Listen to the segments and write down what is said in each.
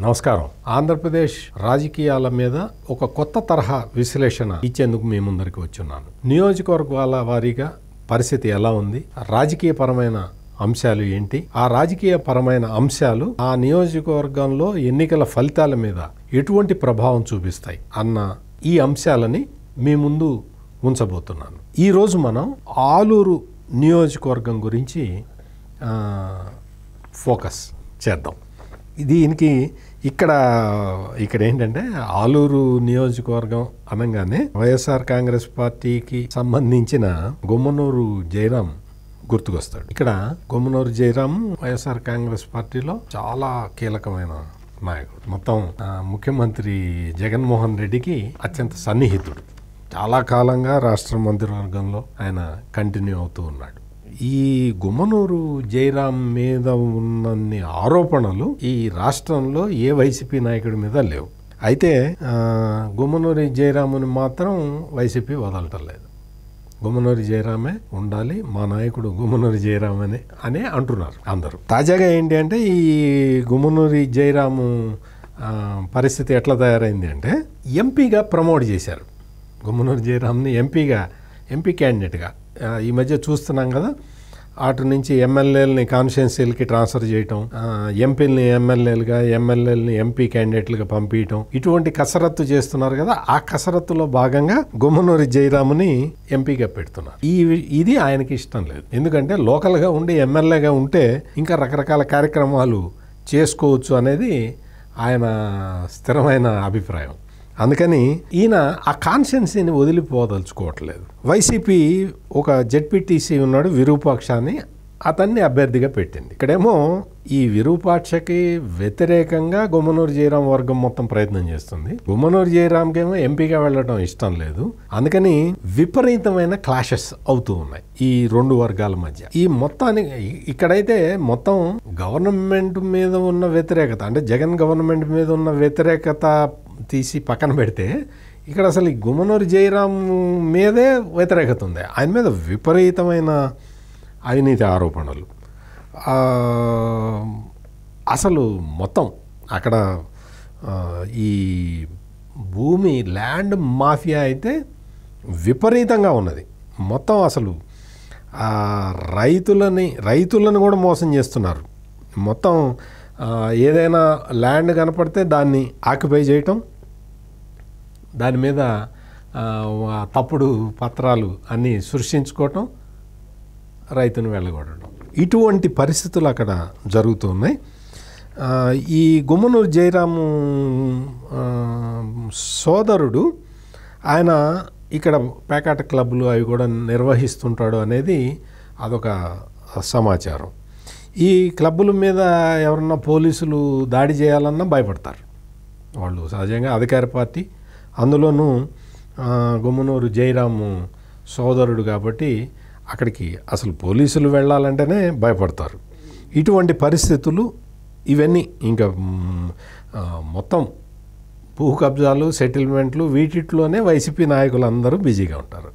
నమస్కారం. ఆంధ్రప్రదేశ్ రాజకీయాల మీద ఒక కొత్త తరహా విశ్లేషణ ఇచ్చేందుకు మీ ముందరికి వచ్చున్నాను. నియోజకవర్గాల వారీగా పరిస్థితి ఎలా ఉంది, రాజకీయపరమైన అంశాలు ఏంటి, ఆ రాజకీయపరమైన అంశాలు ఆ నియోజకవర్గంలో ఎన్నికల ఫలితాల మీద ఎటువంటి ప్రభావం చూపిస్తాయి అన్న ఈ అంశాలని మీ ముందు ఉంచబోతున్నాను. ఈరోజు మనం ఆలూరు నియోజకవర్గం గురించి ఫోకస్ చేద్దాం. దీనికి ఇక్కడ ఏంటంటే ఆలూరు నియోజకవర్గం అనగానే వైఎస్ఆర్ కాంగ్రెస్ పార్టీకి సంబంధించిన గుమ్మనూరు జయరాం గుర్తుకొస్తాడు. ఇక్కడ గుమ్మనూరు జయరాం వైఎస్ఆర్ కాంగ్రెస్ పార్టీలో చాలా కీలకమైన నాయకుడు. మొత్తం ముఖ్యమంత్రి జగన్మోహన్ రెడ్డికి అత్యంత సన్నిహితుడు. చాలా కాలంగా రాష్ట్ర మంత్రివర్గంలో ఆయన కంటిన్యూ అవుతూ ఉన్నాడు. ఈ గుమ్మనూరు జయరాం మీద ఉన్నన్ని ఆరోపణలు ఈ రాష్ట్రంలో ఏ వైసీపీ నాయకుడి మీద లేవు. అయితే గుమ్మనూరి జయరాముని మాత్రం వైసీపీ వదలటం లేదు. గుమ్మనూరి జయరామే ఉండాలి, మా నాయకుడు గుమ్మనూరి జయరాం అనే అంటున్నారు అందరూ. తాజాగా ఏంటి అంటే ఈ గుమ్మనూరి జయరాము పరిస్థితి ఎట్లా తయారైంది అంటే ఎంపీగా ప్రమోట్ చేశారు. గుమ్మనూరి జయరాంని ఎంపీ క్యాండిడేట్గా ఈ మధ్య చూస్తున్నాం కదా. అటు నుంచి ఎమ్మెల్యేలని కాన్స్టిట్యున్సీలకి ట్రాన్స్ఫర్ చేయటం, ఎంపీలని ఎమ్మెల్యేలుగా, ఎమ్మెల్యేలని ఎంపీ క్యాండిడేట్లుగా పంపించడం, ఇటువంటి కసరత్తు చేస్తున్నారు కదా. ఆ కసరత్తులో భాగంగా గుమ్మనూరి జయరాముని ఎంపీగా పెడుతున్నారు. ఇది ఆయనకి ఇష్టం లేదు. ఎందుకంటే లోకల్గా ఉండి ఎమ్మెల్యేగా ఉంటే ఇంకా రకరకాల కార్యక్రమాలు చేసుకోవచ్చు అనేది ఆయన స్థిరమైన అభిప్రాయం. అందుకని ఈయన ఆ కాన్స్టిట్యున్సీని వదిలిపోదలుచుకోవట్లేదు. వైసీపీ ఒక జెడ్పీటీసీ ఉన్నాడు విరూపాక్షని, అతన్ని అభ్యర్థిగా పెట్టింది. ఇక్కడేమో ఈ విరూపాక్షకి వ్యతిరేకంగా గుమ్మనూరు జయరాం వర్గం మొత్తం ప్రయత్నం చేస్తుంది. గుమ్మనూరు జయరాంకేమో ఎంపీగా వెళ్ళడం ఇష్టం లేదు. అందుకని విపరీతమైన క్లాషెస్ అవుతూ ఉన్నాయి ఈ రెండు వర్గాల మధ్య. ఈ మొత్తానికి ఇక్కడైతే మొత్తం గవర్నమెంట్ మీద ఉన్న వ్యతిరేకత, అంటే జగన్ గవర్నమెంట్ మీద ఉన్న వ్యతిరేకత తీసి పక్కన పెడితే ఇక్కడ అసలు ఈ గుమ్మనూరు జయరాం మీదే వ్యతిరేకత ఉంది. ఆయన మీద విపరీతమైన అవినీతి ఆరోపణలు. అసలు మొత్తం అక్కడ ఈ భూమి ల్యాండ్ మాఫియా అయితే విపరీతంగా ఉన్నది. మొత్తం అసలు రైతులను కూడా మోసం చేస్తున్నారు. మొత్తం ఏదైనా ల్యాండ్ కనపడితే దాన్ని ఆక్యుపై చేయటం, దాని మీద తప్పుడు పత్రాలు అన్నీ సృష్టించుకోవటం, రైతును వెళ్ళగొట్టడం, ఇటువంటి పరిస్థితులు అక్కడ జరుగుతున్నాయి. ఈ గుమ్మనూరు జయరాము సోదరుడు ఆయన ఇక్కడ పేకాట క్లబ్లు అవి కూడా నిర్వహిస్తుంటాడు అనేది అదొక సమాచారం. ఈ క్లబ్బుల మీద ఎవరన్నా పోలీసులు దాడి చేయాలన్నా భయపడతారు. వాళ్ళు సహజంగా అధికార పార్టీ, అందులోనూ గుమ్మనూరు జయరాము సోదరుడు కాబట్టి అక్కడికి అసలు పోలీసులు వెళ్ళాలంటేనే భయపడతారు. ఇటువంటి పరిస్థితులు ఇవన్నీ ఇంకా మొత్తం భూ కబ్జాలు, సెటిల్మెంట్లు, వీటిలోనే వైసీపీ నాయకులు అందరూ బిజీగా ఉంటారు.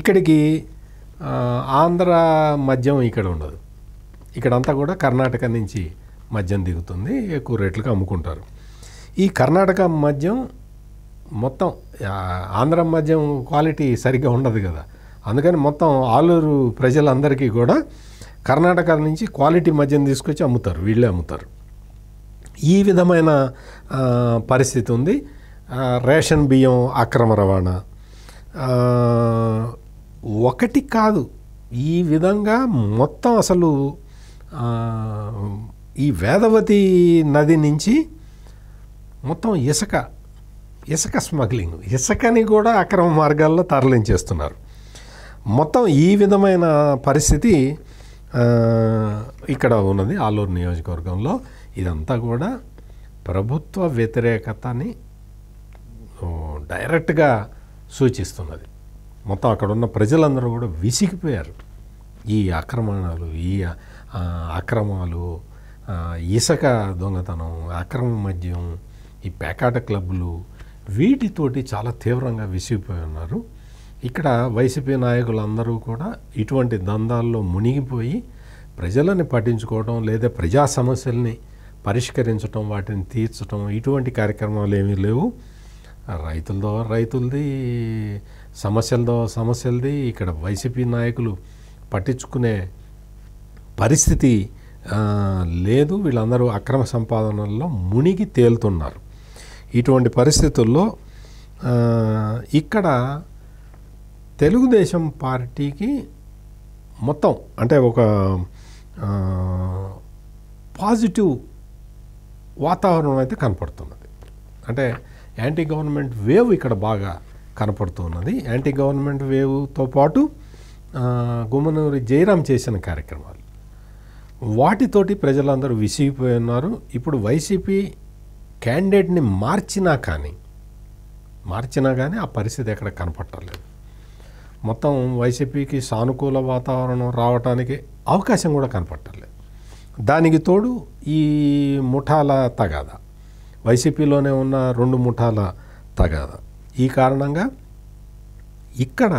ఇక్కడికి ఆంధ్ర మద్యం ఇక్కడ ఉండదు. ఇక్కడంతా కూడా కర్ణాటక నుంచి మద్యం దిగుతుంది, ఎక్కువ రేట్లకు అమ్ముకుంటారు. ఈ కర్ణాటక మద్యం మొత్తం ఆంధ్ర మద్యం క్వాలిటీ సరిగ్గా ఉండదు కదా. అందుకని మొత్తం ఆలూరు ప్రజలందరికీ కూడా కర్ణాటక నుంచి క్వాలిటీ మద్యం తీసుకొచ్చి అమ్ముతారు, వీళ్ళే అమ్ముతారు. ఈ విధమైన పరిస్థితి ఉంది. రేషన్ బియ్యం అక్రమ రవాణా ఒకటి కాదు, ఈ విధంగా మొత్తం అసలు ఈ వేదవతి నది నుంచి మొత్తం ఇసుక స్మగ్లింగ్, ఇసుకని కూడా అక్రమ మార్గాల్లో తరలించేస్తున్నారు. మొత్తం ఈ విధమైన పరిస్థితి ఇక్కడ ఉన్నది ఆలూరు నియోజకవర్గంలో. ఇదంతా కూడా ప్రభుత్వ వ్యతిరేకతని డైరెక్ట్గా సూచిస్తున్నది. మొత్తం అక్కడ ఉన్న ప్రజలందరూ కూడా విసిగిపోయారు. ఈ అక్రమాలు, ఇసుక దొంగతనం, అక్రమ మద్యం, ఈ పేకాట క్లబ్బులు, వీటితోటి చాలా తీవ్రంగా విసిగిపోయి ఉన్నారు. ఇక్కడ వైసీపీ నాయకులందరూ కూడా ఇటువంటి దందాల్లో మునిగిపోయి ప్రజలని పట్టించుకోవడం లేదా ప్రజా సమస్యల్ని పరిష్కరించటం, వాటిని తీర్చటం ఇటువంటి కార్యక్రమాలు ఏమీ లేవు. రైతులది, సమస్యలది ఇక్కడ వైసీపీ నాయకులు పట్టించుకునే పరిస్థితి లేదు. వీళ్ళందరూ అక్రమ సంపాదనల్లో మునిగి తేలుతున్నారు. ఇటువంటి పరిస్థితుల్లో ఇక్కడ తెలుగుదేశం పార్టీకి మొత్తం అంటే ఒక పాజిటివ్ వాతావరణం అయితే కనపడుతున్నది. అంటే యాంటీ గవర్నమెంట్ వేవ్ ఇక్కడ బాగా కనపడుతున్నది. యాంటీ గవర్నమెంట్ వేవ్తో పాటు గుమ్మనూరి జయరాం చేసిన కార్యక్రమాలు వాటితోటి ప్రజలందరూ విసిగిపోయి ఉన్నారు. ఇప్పుడు వైసీపీ క్యాండిడేట్ని మార్చినా కానీ ఆ పరిస్థితి ఎక్కడ కనపట్టలేదు. మొత్తం వైసీపీకి సానుకూల వాతావరణం రావడానికి అవకాశం కూడా కనపట్టలేదు. దానికి తోడు ఈ ముఠాల తగాదా, వైసీపీలోనే ఉన్న 2 ముఠాల తగాదా. ఈ కారణంగా ఇక్కడ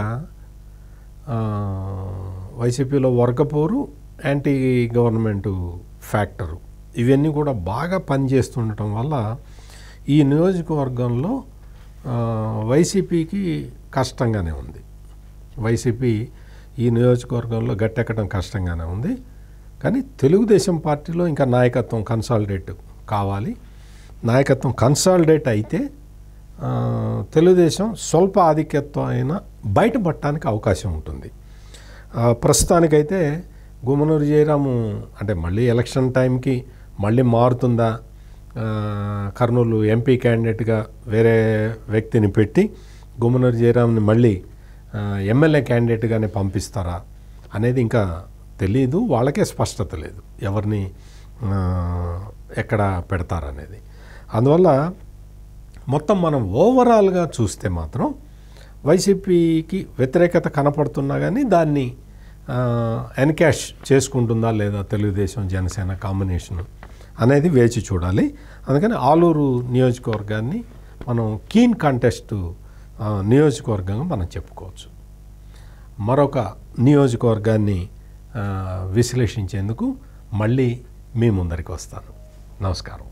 వైసీపీలో వర్గపోరు, యాంటీ గవర్నమెంటు ఫ్యాక్టరు ఇవన్నీ కూడా బాగా పనిచేస్తుండటం వల్ల ఈ నియోజకవర్గంలో వైసీపీకి కష్టంగానే ఉంది. వైసీపీ ఈ నియోజకవర్గంలో గట్టెక్కడం కష్టంగానే ఉంది. కానీ తెలుగుదేశం పార్టీలో ఇంకా నాయకత్వం కన్సాలిడేట్ కావాలి. నాయకత్వం కన్సాలిడేట్ అయితే తెలుగుదేశం స్వల్ప ఆధిక్యత్వం అయినా బయటపడటానికి అవకాశం ఉంటుంది. ప్రస్తుతానికైతే గుమ్మనూరు జయరాము అంటే మళ్ళీ ఎలక్షన్ టైంకి మళ్ళీ మారుతుందా, కర్నూలు ఎంపీ క్యాండిడేట్గా వేరే వ్యక్తిని పెట్టి గుమ్మనూరు జయరాంని మళ్ళీ ఎమ్మెల్యే క్యాండిడేట్గానే పంపిస్తారా అనేది ఇంకా తెలీదు. వాళ్ళకే స్పష్టత లేదు ఎవరిని ఎక్కడ పెడతారనేది. అందువల్ల మొత్తం మనం ఓవరాల్గా చూస్తే మాత్రం వైసీపీకి వ్యతిరేకత కనపడుతున్నా కానీ దాన్ని ఎన్కాష్ చేసుకుంటుందా లేదా తెలుగుదేశం జనసేన కాంబినేషన్ అనేది వేచి చూడాలి. అందుకని ఆలూరు నియోజకవర్గాన్ని మనం కీన్ కాంటెస్ట్ నియోజకవర్గంగా మనం చెప్పుకోవచ్చు. మరొక నియోజకవర్గాన్ని విశ్లేషించేందుకు మళ్ళీ మీ ముందరికి వస్తాను. నమస్కారం.